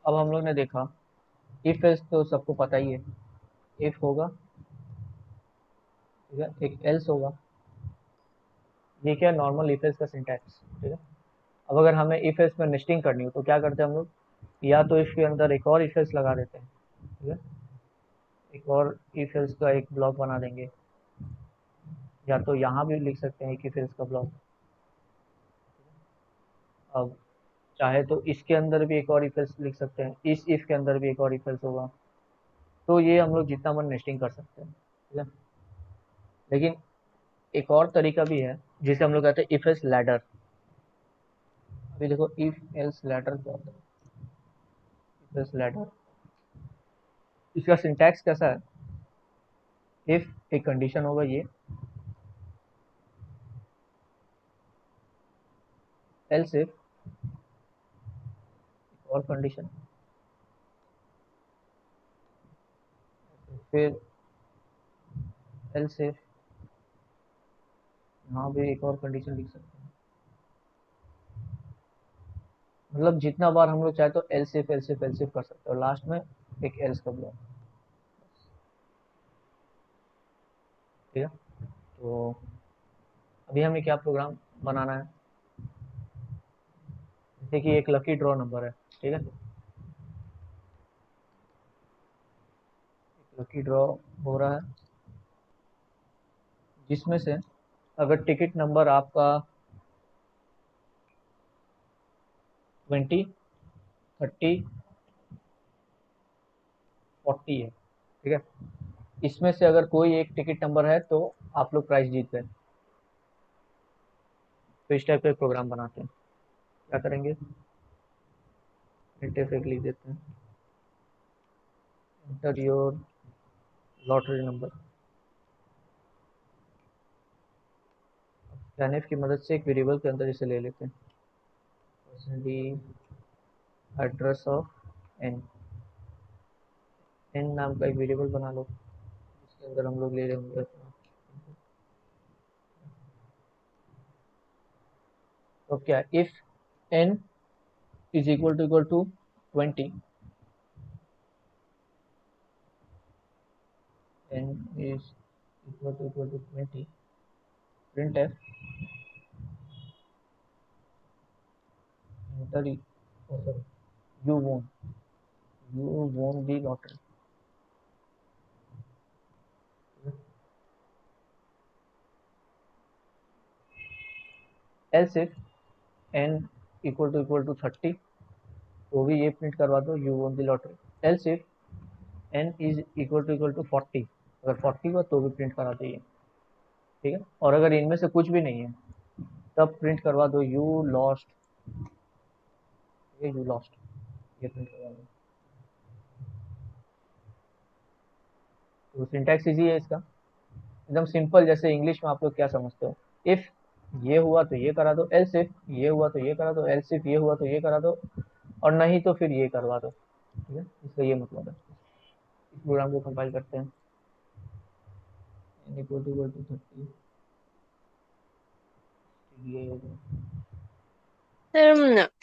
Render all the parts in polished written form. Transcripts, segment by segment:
अब हम लोग ने देखा इफ एल्स तो सबको पता ही है, इफ होगा, ठीक है, एक एल्स होगा। ये क्या नॉर्मल इफ एल्स का सिंटैक्स, ठीक है। अब अगर हमें इफ एल्स में नेस्टिंग करनी हो तो क्या करते हैं हम लोग, या तो इसके अंदर एक और इफ एल्स लगा देते हैं, ठीक है, एक और इफ एल्स का एक ब्लॉक बना देंगे, या तो यहाँ भी लिख सकते हैं कि इफ एल्स का ब्लॉक। अब चाहे तो इसके अंदर भी एक और इफ एल्स लिख सकते हैं, इस इफ के अंदर भी एक और इफ एल्स होगा। तो ये हम लोग जितना मन नेस्टिंग कर सकते हैं, ठीक है। लेकिन एक और तरीका भी है जिसे हम लोग कहते हैं इफ एल्स लैडर। अभी देखो इफ एल्स लैडर क्या होता है। इफ एल्स लैडर, इसका सिंटैक्स कैसा है, इफ एक कंडीशन होगा ये, एल्स इफ और कंडीशन, फिर एल्स इफ, यहाँ भी एक और कंडीशन लिख सकते हैं। मतलब जितना बार हम लोग चाहे तो else if else if else if कर सकते हैं, और लास्ट में एक एल्स का ब्लॉक, ठीक है। तो अभी हमें क्या प्रोग्राम बनाना है, जैसे कि एक लकी ड्रॉ नंबर है, ठीक है। लकी ड्रॉ हो रहा है जिसमें से अगर टिकट नंबर आपका 20, 30, 40 है, ठीक है। इसमें से अगर कोई एक टिकट नंबर है तो आप लोग प्राइस जीत गए। तो इस टाइप का एक प्रोग्राम बनाते हैं। क्या करेंगे, इंटरफेस लिख देते हैं, enter your lottery number. Scanf की मदद से एक वेरिएबल के अंदर इसे ले लेते हैं, एड्रेस ऑफ एन, एन नाम का एक वेरिएबल बना लो, इसके अंदर हम लोग ले लेंगे अपना। तो क्या, if N is equal to 20, N is equal to 20, print F, enter, you won, you won the lottery. Else if N equal to 30, तो भी ये प्रिंट करवा दो, you won the lottery. Else if N is equal to 40, अगर 40 हुआ तो भी print करा दो ये, ठीक है। और अगर इनमें से कुछ भी नहीं है तब प्रिंट करवा दो यू लॉस्ट, ये यू लॉस्ट, ये प्रिंट करवा दो। तो सिंटैक्स इजी है इसका, एकदम सिंपल। जैसे इंग्लिश में आप लोग क्या समझते हो, इफ ये हुआ तो ये करा दो, एल्स इफ ये हुआ तो ये करा दो, एल्स इफ ये हुआ तो ये करा दो, और नहीं तो फिर ये करवा दो, ठीक है। इसका ये मतलब है। इस प्रोग्राम को कंपाइल करते हैं, इक्वल टू 30, ये हो गया।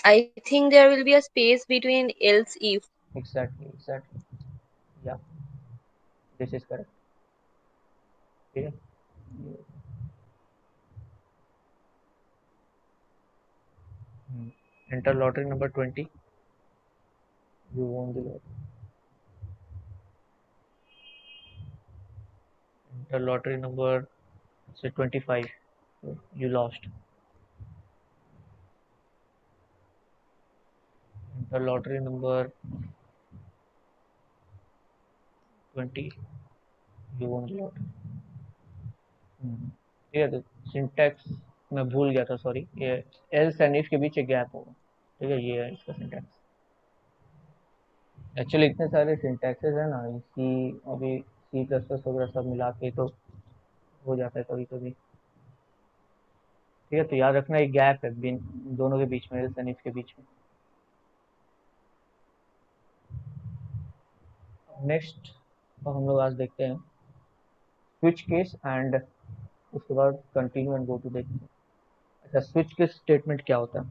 I think there will be a space between else if. Exactly, या दिस इज करेक्ट, ठीक है। Enter lottery number 20, you won the lottery. Enter lottery number से 25, you lost. Enter lottery number 20, you won the lottery. ठीक है। तो syntax मैं भूल गया था, सॉरी, ये एल्स एंड इफ के बीच एक गैप होगा, ठीक है। ये है इसका सिंटैक्स। एक्चुअली इतने सारे सिंटैक्सेस है ना इसकी, अभी सी प्लस प्लस वगैरह सब मिला के तो हो जाता है कभी कभी, ठीक है। तो याद रखना एक गैप है दोनों के बीच में, एल्स एंड इफ के बीच में। नेक्स्ट हम लोग आज देखते हैं स्विच केस, एंड उसके बाद कंटिन्यू एंड गो टू देखते हैं। अच्छा, स्विच केस स्टेटमेंट क्या होता है।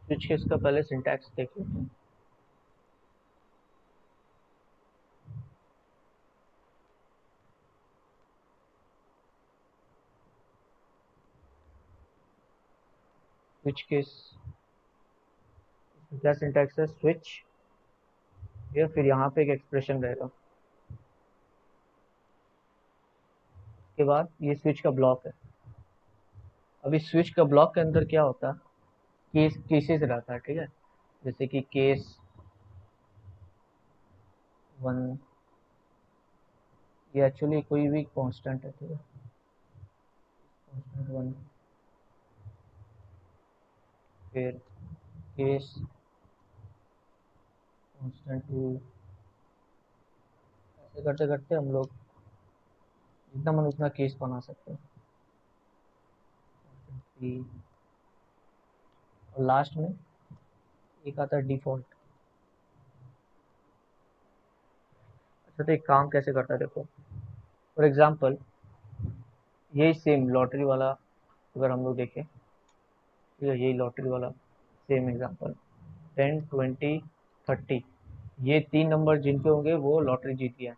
स्विच केस का पहले सिंटैक्स देख लेते हैं। स्विच केस क्या सिंटैक्स है, स्विच, या फिर यहाँ पे एक एक्सप्रेशन रहेगा, उसके बाद ये स्विच का ब्लॉक है। अभी स्विच का ब्लॉक के अंदर क्या होता है, केसेस रहता है, ठीक है। जैसे कि केस 1, ये एक्चुअली कोई भी कांस्टेंट है, ठीक है, कांस्टेंट 1, फिर केस कांस्टेंट 2, ऐसे करते करते हम लोग जितना मन उतना केस बना सकते हैं, कांस्टेंट 3, और लास्ट में एक आता है डिफॉल्ट। अच्छा, तो एक काम कैसे करता है देखो, फॉर एग्जाम्पल यही सेम लॉटरी वाला अगर हम लोग देखें, ठीक है, यही लॉटरी वाला सेम एग्जाम्पल, 10, 20, 30, ये 3 नंबर जिनके होंगे वो लॉटरी जीत गया।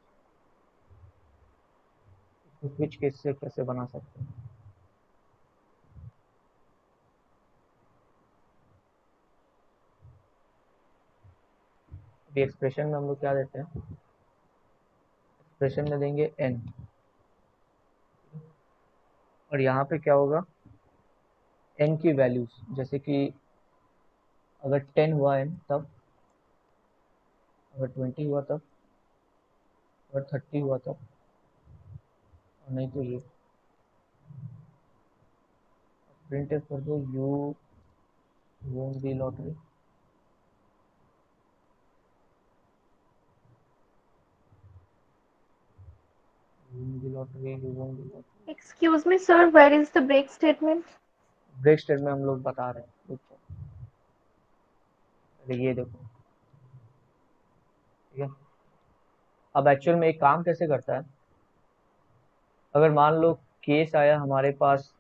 तो स्विच केस से कैसे बना सकते हैं, अभी एक्सप्रेशन में हम लोग क्या देते हैं, एक्सप्रेशन में देंगे n, और यहाँ पे क्या होगा, n की वैल्यूज, जैसे कि अगर 10 हुआ n तब, अगर 20 हुआ तब, अगर 30 हुआ तब, और नहीं तो ये प्रिंट कर दो, you won't be lottery, you won't be lottery, you won't be lottery. Excuse me, sir, where is the break statement? Break state में हम लोग बता रहे हैं, देखो, अरे ये देखो, ठीक है। अब एक्चुअल में एक काम कैसे करता है, अगर मान लो केस आया हमारे पास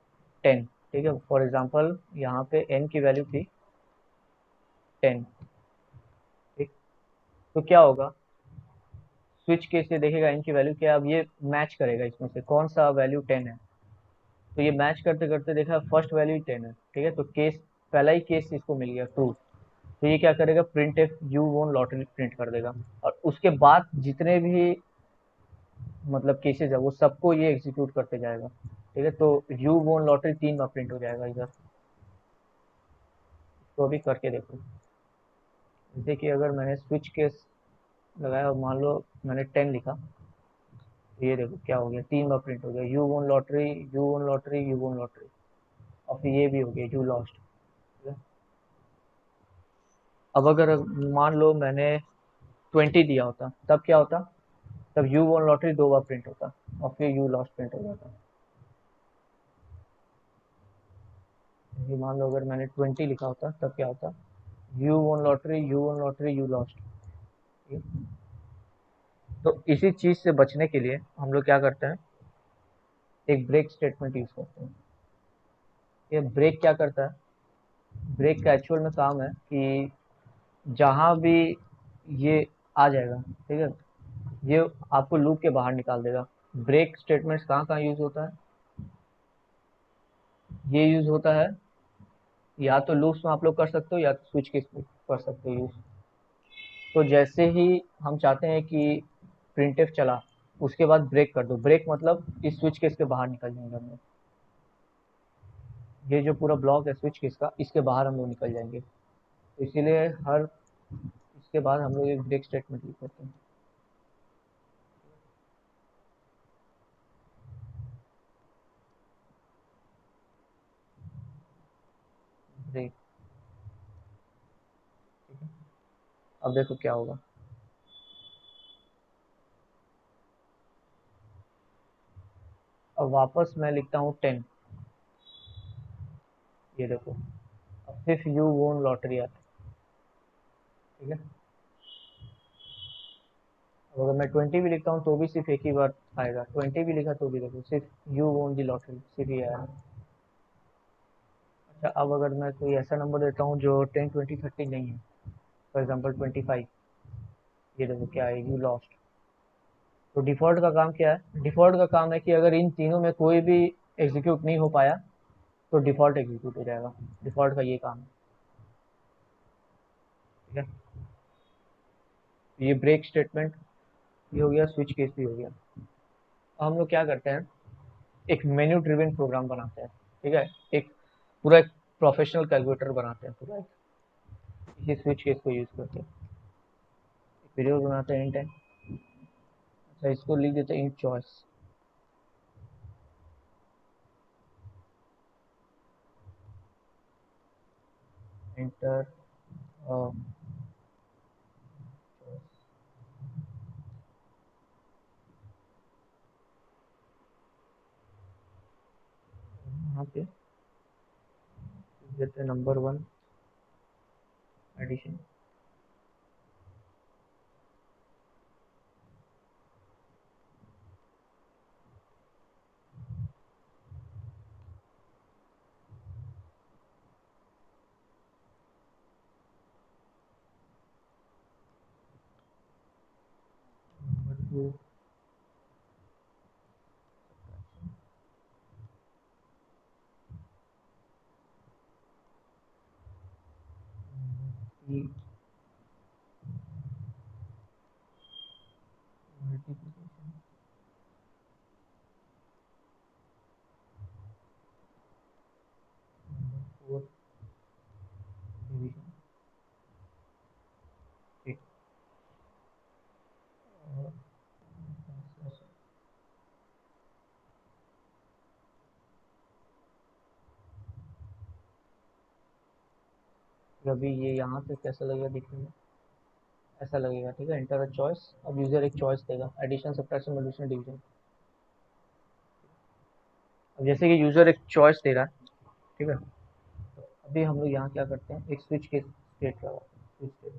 10, ठीक है, फॉर एग्जांपल यहाँ पे n की वैल्यू थी 10, ठीक, तो क्या होगा, स्विच केस से देखेगा n की वैल्यू क्या है, अब ये मैच करेगा इसमें से कौन सा वैल्यू 10 है, तो ये मैच करते करते देखा फर्स्ट वैल्यू 10 है, ठीक है, तो केस पहला ही केस इसको मिल गया ट्रू, तो ये क्या करेगा, प्रिंट एफ यू वोन लॉटरी प्रिंट कर देगा, और उसके बाद जितने भी मतलब केसेस है वो सबको ये एग्जीक्यूट करते जाएगा, ठीक है, तो यू वोन लॉटरी 3 बार प्रिंट हो जाएगा इधर। तो अभी करके देखो, जैसे कि अगर मैंने स्विच केस लगाया और मान लो मैंने 10 लिखा, तो ये देखो क्या हो गया, 3 बार प्रिंट हो गया, यू वोन लॉटरी, यू वोन लॉटरी, यू वोन लॉटरी, और फिर ये भी हो गया यू लॉस्ट, ठीक है। अब अगर मान लो मैंने 20 दिया होता तब क्या होता, तब यू वोन लॉटरी 2 बार प्रिंट होता, और फिर यू लॉस्ट प्रिंट हो जाता। ये मान लो अगर मैंने 20 लिखा होता तब क्या होता, यू वोन लॉटरी, यू वोन लॉटरी, यू लॉस्ट। तो इसी चीज से बचने के लिए हम लोग क्या करते हैं, एक ब्रेक स्टेटमेंट यूज करते हैं। ये ब्रेक क्या करता है, ब्रेक का एक्चुअल में काम है कि जहां भी ये आ जाएगा, ठीक है, ये आपको लूप के बाहर निकाल देगा। ब्रेक स्टेटमेंट्स कहाँ कहाँ यूज होता है, ये यूज होता है या तो लूप्स में आप लोग कर सकते हो या तो स्विच केस में कर सकते हो यूज। तो जैसे ही हम चाहते हैं कि प्रिंटफ चला, उसके बाद ब्रेक कर दो, ब्रेक मतलब इस स्विच केस के बाहर निकल जाएंगे हम लोग, ये जो पूरा ब्लॉक है स्विच केस का इसके बाहर हम लोग निकल जाएंगे, तो इसीलिए हर इसके बाद हम लोग एक ब्रेक स्टेटमेंट लिख करते हैं, ब्रेक, ठीक है। अब देखो क्या होगा, अब वापस मैं लिखता हूँ 10, ये देखो, अब सिर्फ यू वोन लॉटरी आता है, ठीक है। अब अगर मैं 20 भी लिखता हूँ तो भी सिर्फ एक ही बार आएगा, 20 भी लिखा तो भी देखो सिर्फ यू वोन दी लॉटरी, सिर्फ ये आएगा। अच्छा, अब अगर मैं कोई ऐसा नंबर देता हूँ जो 10 20 30 नहीं है, फॉर एग्जांपल 25, ये देखो क्या है, यू लॉस्ट। तो डिफ़ॉल्ट का काम क्या है? डिफ़ॉल्ट का काम है कि अगर इन तीनों में कोई भी एग्जीक्यूट नहीं हो पाया तो डिफ़ॉल्ट एग्जीक्यूट हो जाएगा। डिफ़ॉल्ट का ये काम है। ठीक है, ये ब्रेक स्टेटमेंट भी हो गया, स्विच केस भी हो गया। अब हम लोग क्या करते हैं, एक मेन्यू ड्रिवन प्रोग्राम बनाते हैं। ठीक है, एक पूरा एक प्रोफेशनल कैलकुलेटर बनाते हैं पूरा इसी स्विच केस को यूज़ करके। वीडियो बनाते हैं इंट। अच्छा, इसको लिख देते हैं इंट चॉइस। एंटर यहाँ पे लिख देते हैं number 1 addition. Number 2 multiplication. Number 4 division. ठीक। और अभी ये यहाँ पे कैसा लगेगा दिखने में, ऐसा लगेगा। ठीक है, एंटर अ चॉइस। अब यूजर एक चॉइस देगा, एडिशन सब्ट्रैक्शन मल्टीप्लिकेशन डिवीजन। अब जैसे कि यूजर एक चॉइस दे रहा है, ठीक है, तो अभी हम लोग यहाँ क्या करते हैं, एक स्विच के स्टेट लगाते हैं, स्विच स्टेट।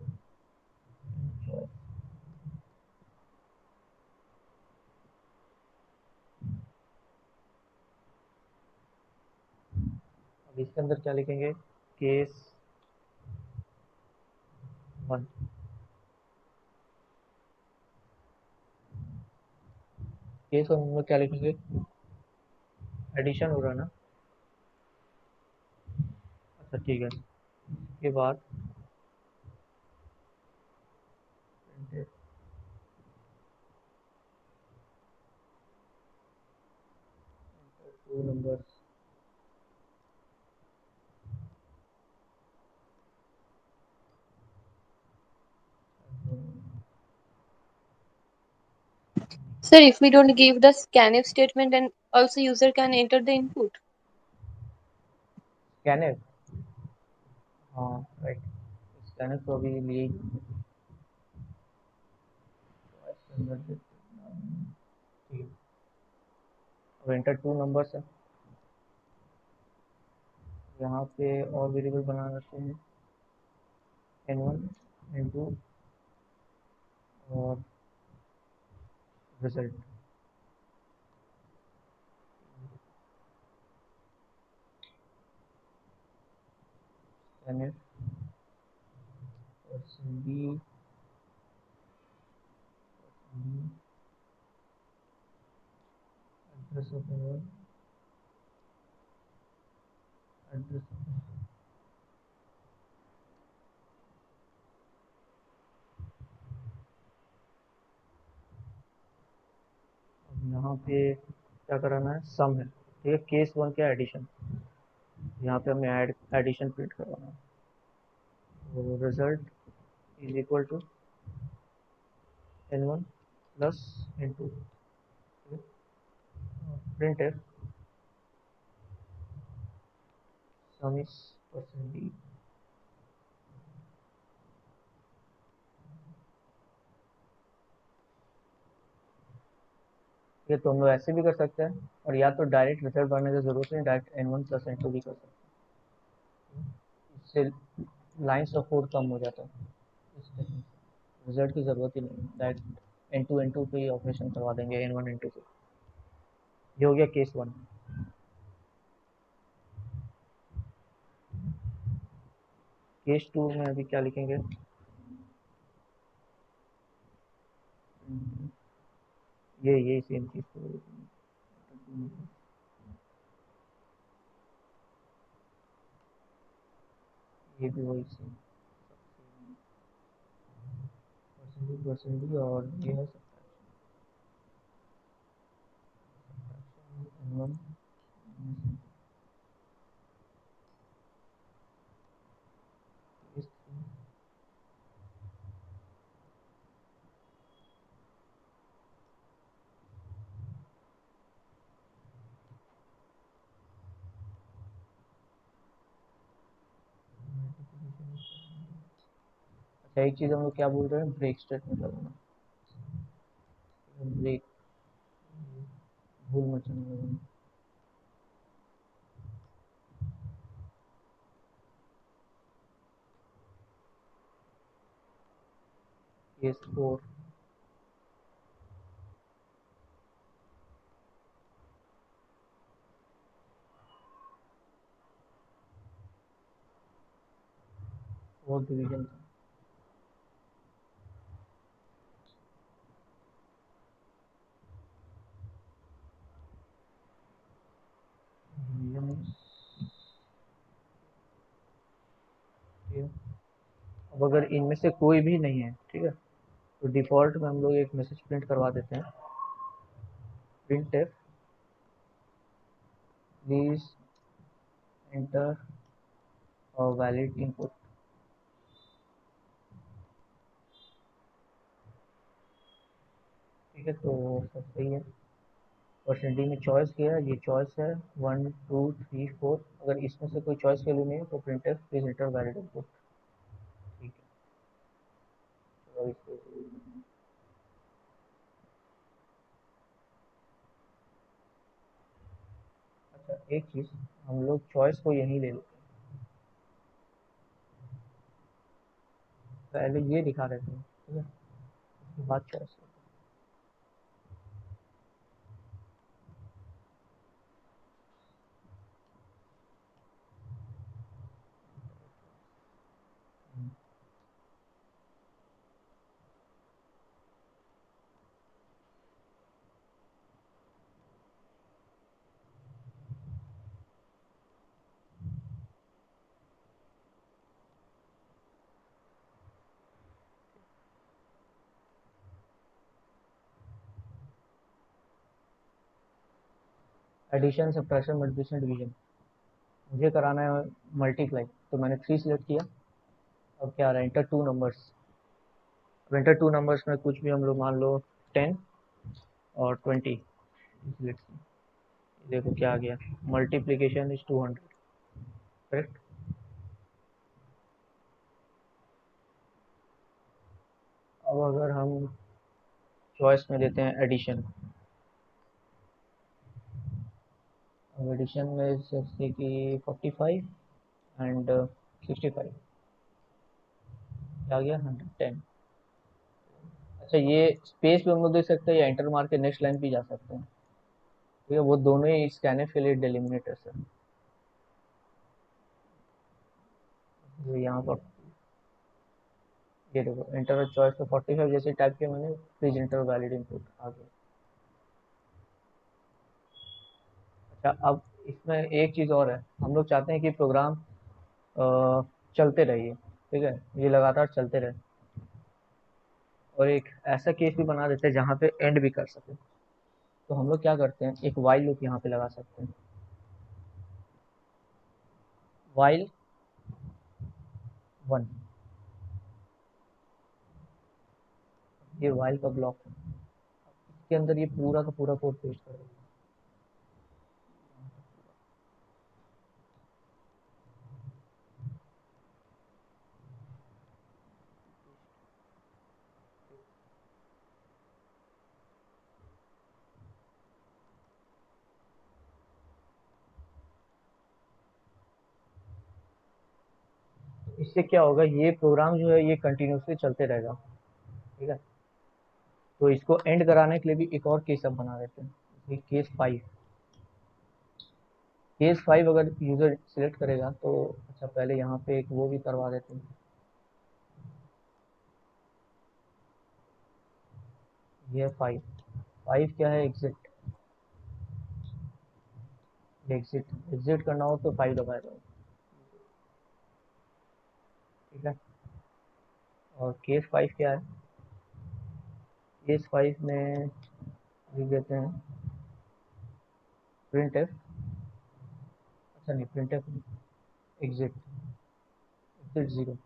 अब इसके अंदर क्या लिखेंगे, केस 1। केस 1 में क्या लिखेंगे, एडिशन हो रहा है ना। अच्छा ठीक है, इसके बाद two number. Sir, if we don't give the scanf statement, then also user can enter the input. Scanner, हाँ राइट, स्कैनर तो अभी लिए ठीक है। अब एंटर टू नंबर्स है, यहाँ पे और वेरिएबल बना रखते हैं, n1 n2 और result. Scanner person B, address of n1, address. अब यहाँ पे क्या कराना है, सम है। ठीक है, केस 1 क्या एडिशन, यहाँ पे हमें ऐड एडिशन प्रिंट करवाना है। तो result is equal to n1 plus n2। Print है सम इज परसेंट डी। ये तो हम लोग ऐसे भी कर सकते हैं, और या तो डायरेक्ट रिजल्ट भरने की जरूरत नहीं, डायरेक्ट n1 प्लस n2 भी कर सकते हैं। इससे लाइन्स ऑफ कोड कम हो जाता है। इस रिजल्ट की जरूरत ही नहीं, डायरेक्ट n2 पे ही ऑपरेशन करवा देंगे n1 n2 से। ये हो गया केस 1। केस 2 में अभी क्या लिखेंगे? ये सेम चीज़ तो ये भी वही सेम परसेंटेज और ये है subtraction इस अच्छा, एक चीज़ हम लोग क्या बोल रहे हैं, ब्रेक स्टेटमेंट लगाना। ब्रेक, भूल मत जाना। केस 4 और डिवीजन डिवीजन। अब अगर इनमें से कोई भी नहीं है, ठीक है, तो डिफ़ॉल्ट में हम लोग एक मैसेज प्रिंट करवा देते हैं, print F please enter valid input. ठीक है, तो सब सही है। परसेंटेज में चॉइस किया है, ये चॉइस है 1 2 3 4। अगर इसमें से कोई चॉइस वैल्यू नहीं है तो print F please enter valid input. ठीक है, चलो इसको। अच्छा, एक चीज़, हम लोग चॉइस को यहीं ले लेते हैं, पहले ये दिखा रहे थे, ठीक है, उसके बाद choice. Addition, subtraction, multiplication, division मुझे कराना है मल्टीप्लाई, तो मैंने 3 सिलेक्ट किया। अब क्या आ रहा है, इंटर टू नंबर्स। अब इंटर टू नंबर्स में कुछ भी हम लोग मान लो 10 और 20 सिलेक्ट। देखो क्या आ गया, मल्टीप्लिकेशन इज 200, करेक्ट। अब अगर हम चॉइस में देते हैं एडिशन, अब एडिशन में जैसे कि 45 एंड 65, क्या आ गया, 110। अच्छा, ये स्पेस भी हम लोग देख सकते हैं या एंटर मार के नेक्स्ट लाइन पे जा सकते हैं। ठीक है, वो दोनों ही स्कैनफ के लिए डिलिमिनेटर्स है। तो यहाँ पर ये देखो, एंटर चॉइस पे 45 जैसे टाइप किया मैंने, प्लीज एंटर वैलिड इनपुट आ गया। अच्छा, अब इसमें एक चीज़ और है, हम लोग चाहते हैं कि प्रोग्राम चलते रहिए, ठीक है, ये लगातार चलते रहे। और एक ऐसा केस भी बना देते हैं जहाँ पे एंड भी कर सके। तो हम लोग क्या करते हैं, एक वाइल लूप यहाँ पे लगा सकते हैं। वाइल 1, ये वाइल का ब्लॉक है, इसके अंदर ये पूरा का पूरा कोड पेस्ट कर देते हैं। तो इससे क्या होगा, ये प्रोग्राम जो है ये कंटिन्यूसली चलते रहेगा। ठीक है, तो इसको एंड कराने के लिए भी एक और केस अब बना देते हैं, केस 5। केस 5 अगर यूजर सिलेक्ट करेगा तो अच्छा पहले यहाँ पे एक वो भी करवा देते हैं। ये 5 5 क्या है, एग्जिट। एग्जिट एग्जिट करना हो तो 5 दबाया जाओ, ठीक है। और केस 5 क्या है, केस 5 में लिख देते हैं प्रिंट एफ। अच्छा नहीं, प्रिंट एफ नहीं, exit, exit zero.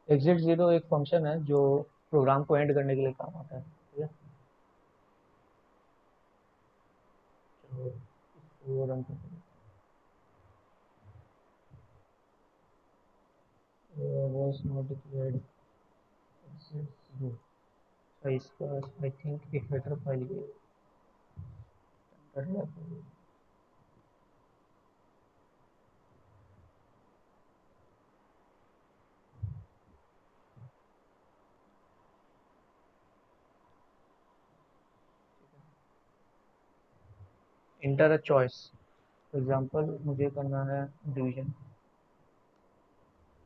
Exit zero एक फंक्शन है जो प्रोग्राम को एंड करने के लिए काम आता है, ठीक है। चलो इसको रन करते हैं। was not declared exit zero. तो इसका आई थिंक एक हेडर फाइल भी कर लिया। Inter a choice, for example मुझे करना है division,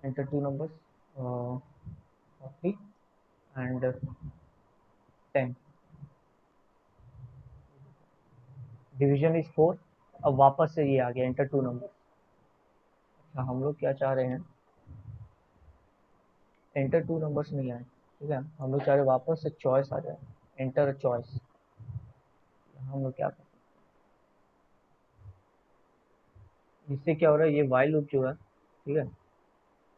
enter two numbers 40 and 10, division is 4। अब वापस से ये आ गया एंटर टू नंबर। अच्छा हम लोग क्या चाह रहे हैं, एंटर टू नंबर्स नहीं आए, ठीक है, हम लोग चाह रहे वापस से चॉइस आ जाए, एंटर अ चॉइस। हम लोग क्या करें, इससे क्या हो रहा है, ये वाइल लूप जो है, ठीक है,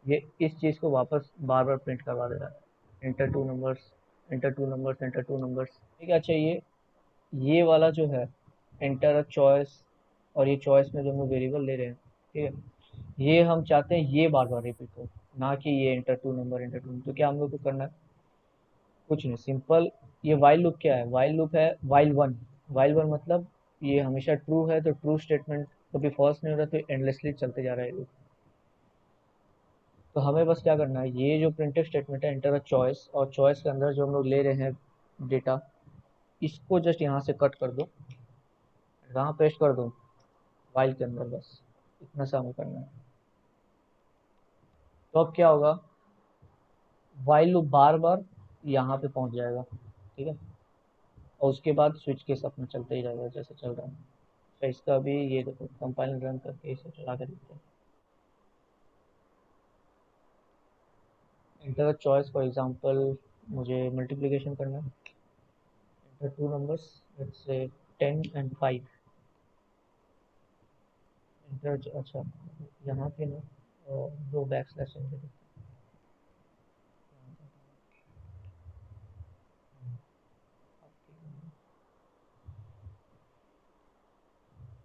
ये इस चीज़ को वापस बार बार प्रिंट करवा दे रहा है, enter two numbers, enter two numbers, enter two numbers. ठीक है। अच्छा ये वाला जो है एंटर अ चॉइस, और ये चॉइस में जो हम लोग वेरिएबल ले रहे हैं, ठीक है, ये हम चाहते हैं ये बार बार रिपीट हो, ना कि ये enter two number, enter two. तो क्या हम लोग को करना है, कुछ नहीं, सिंपल। ये वाइल लूप क्या है, वाइल लूप है वाइल वन। वाइल वन मतलब ये हमेशा ट्रू है तो ट्रू स्टेटमेंट, कभी फॉल्स नहीं हो रहा तो एंडलेसली चलते जा रहा है loop। तो हमें बस क्या करना है, ये जो प्रिंटिव स्टेटमेंट है एंटर अ चॉइस, और चॉइस के अंदर जो हम लोग ले रहे हैं डेटा, इसको जस्ट यहाँ से कट कर दो, यहाँ पेस्ट कर दो वाइल के अंदर, बस इतना सा हमें करना है। तो अब क्या होगा, वाइल लूप बार बार यहाँ पे पहुँच जाएगा, ठीक है, और उसके बाद स्विच केस अपना चलते ही रहेगा जैसे चल रहा है। तो इसका भी ये देखो, कंपाइल रन करके इसे चला कर देखते हैं। इंटर चॉइस फॉर एग्जांपल मुझे मल्टीप्लिकेशन करना है, inter two numbers, let's say 10 and 5। Inter अच्छा यहाँ पे ना दो बैक स्लैश दे देते हैं।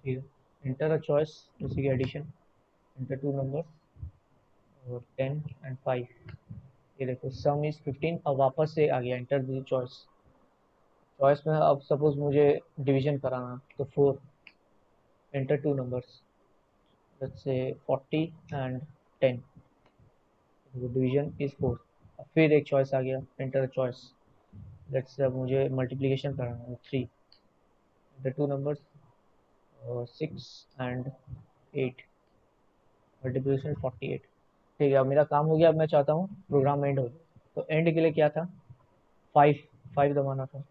ठीक है, इंटर अ चॉइस जैसे कि एडिशन, इंटर टू नंबर्स और 10 एंड 5। ये देखो सम इज 15, अब वापस से आ गया इंटर द चॉइस। चॉइस में अब सपोज मुझे डिवीजन कराना तो 4, enter two numbers, let's say 40 and 10, division is 4। अब फिर एक चॉइस आ गया, एंटर चॉइस, लेट्स से अब मुझे मल्टीप्लिकेशन कराना है 3, enter two numbers 6 and 8, multiplication 48। ठीक है, अब मेरा काम हो गया, अब मैं चाहता हूँ प्रोग्राम एंड हो। तो एंड के लिए क्या था, 5, 5 दबाना था।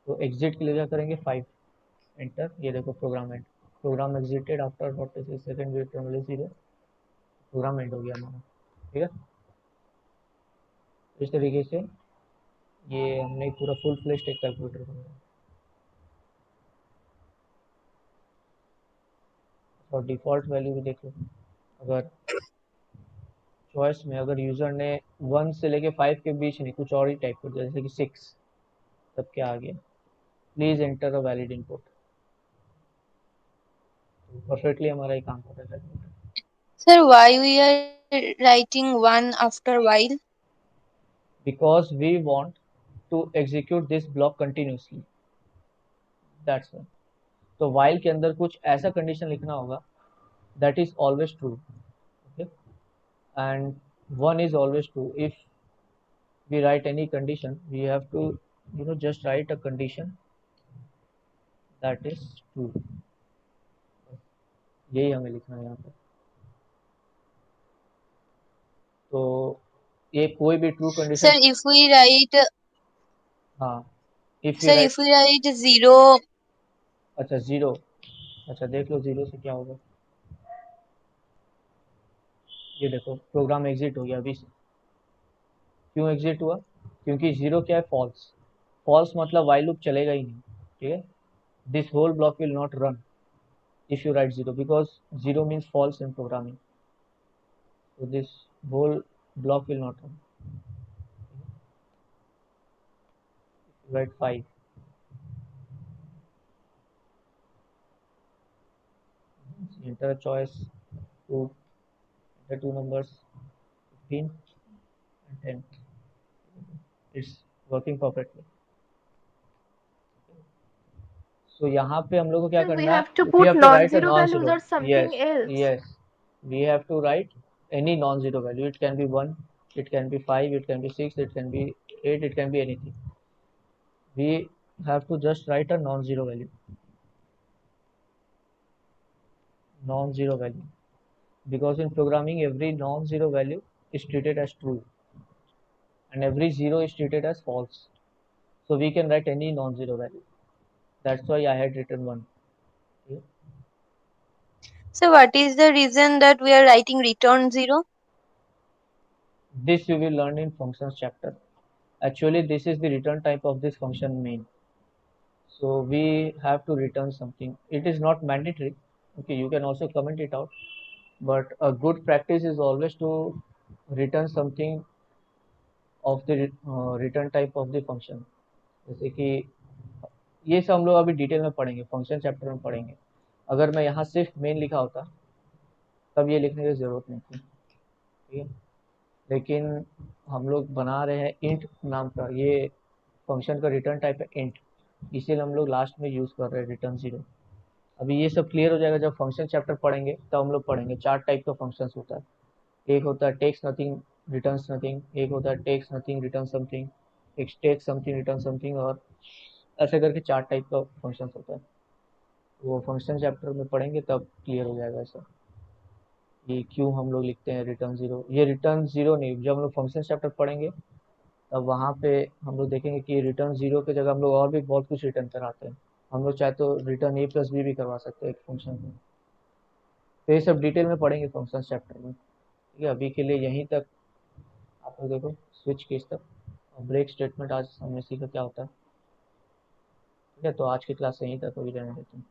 तो एग्जिट के लिए क्या करेंगे, 5, एंटर, ये देखो program end, program exited after 46 second with terminal 0, program end हो गया हमारा, ठीक है। इस तरीके से ये हमने पूरा फुल फ्लेश्ड एक कैलकुलेटर बनाया। और डिफ़ॉल्ट वैल्यू भी देख लो, अगर चॉइस में अगर यूज़र ने 1 से लेके 5 के बीच नहीं कुछ और ही टाइप कर दिया, जैसे कि 6, तब क्या आ गया, please enter a valid input. तो परफेक्टली हमारा ये काम कर रहा है। Sir, why we are writing one after while? Because we want to execute this block continuously, that's why. तो वाइल के अंदर कुछ ऐसा कंडीशन लिखना होगा that is always true, okay, and one is always true. If we write any condition, we have to just write a condition that is true. यही हमें लिखना है यहाँ पे। तो ये कोई भी true Sir, condition. if we write, हाँ, if you sir, right. if we write zero, अच्छा जीरो। अच्छा देख लो जीरो से क्या होगा। ये देखो प्रोग्राम एग्जिट हो गया अभी से। क्यों एग्जिट हुआ? क्योंकि जीरो क्या है? फॉल्स। फॉल्स मतलब वाइल लूप चलेगा ही नहीं। ठीक है, this whole block will not run if you write 0 because 0 means false in programming, so this whole block will not run. Write 5, enter a choice to enter two numbers 15 and 10. It's working perfectly. So यहाँ पे हम लोग को क्या Sir, we करना है? have to We put have to write a non-zero values non-zero. or Yes, something else. yes, we have to write any non-zero value. It can be 1, it can be 5, it can be 6, it can be 8, it can be anything. We have to just write a non-zero value. Non-zero value. Because in programming every non-zero value is treated as true and every zero is treated as false, so we can write any non-zero value. That's why I had written 1. Okay. so what is the reason that we are writing return 0? This you will learn in functions chapter. Actually this is the return type of this function main, so we have to return something. It is not mandatory. Okay, you can also comment it out, but a good practice is always to return something of the return type of the function. जैसे कि ये सब हम लोग अभी detail में पढ़ेंगे, function chapter में पढ़ेंगे। अगर मैं यहाँ सिर्फ मेन लिखा होता तब ये लिखने की ज़रूरत नहीं थी। ठीक है, लेकिन हम लोग बना रहे हैं इंट नाम का, ये फंक्शन का रिटर्न टाइप है इंट, इसीलिए हम लोग लास्ट में यूज़ कर रहे हैं रिटर्न जीरो। अभी ये सब क्लियर हो जाएगा जब फंक्शन चैप्टर पढ़ेंगे, तब हम लोग पढ़ेंगे 4 टाइप का फंक्शन होता है। एक होता है टेक्स नथिंग रिटर्न नथिंग, एक होता है टेक्स नथिंग रिटर्न समथिंग, एक टेक्स समथिंग रिटर्न समथिंग, और ऐसे करके 4 टाइप का फंक्शन होता है। वो फंक्शन चैप्टर में पढ़ेंगे तब क्लियर हो जाएगा ऐसा, कि क्यों हम लोग लिखते हैं रिटर्न जीरो। ये रिटर्न जीरो नहीं, जब हम लोग फंक्शन चैप्टर पढ़ेंगे तब वहाँ पे हम लोग देखेंगे कि रिटर्न जीरो की जगह हम लोग और भी बहुत कुछ रिटर्न कराते हैं। हम लोग चाहे तो रिटर्न ए प्लस बी भी करवा सकते हैं एक फंक्शन में। तो ये सब डिटेल में पढ़ेंगे फंक्शन चैप्टर में। ठीक है, अभी के लिए यहीं तक आप लोग देखो, स्विच केस तक। और ब्रेक स्टेटमेंट आज हमने सीखा क्या होता है। ठीक है, तो आज की क्लास यहीं तक अभी रहने देते हैं।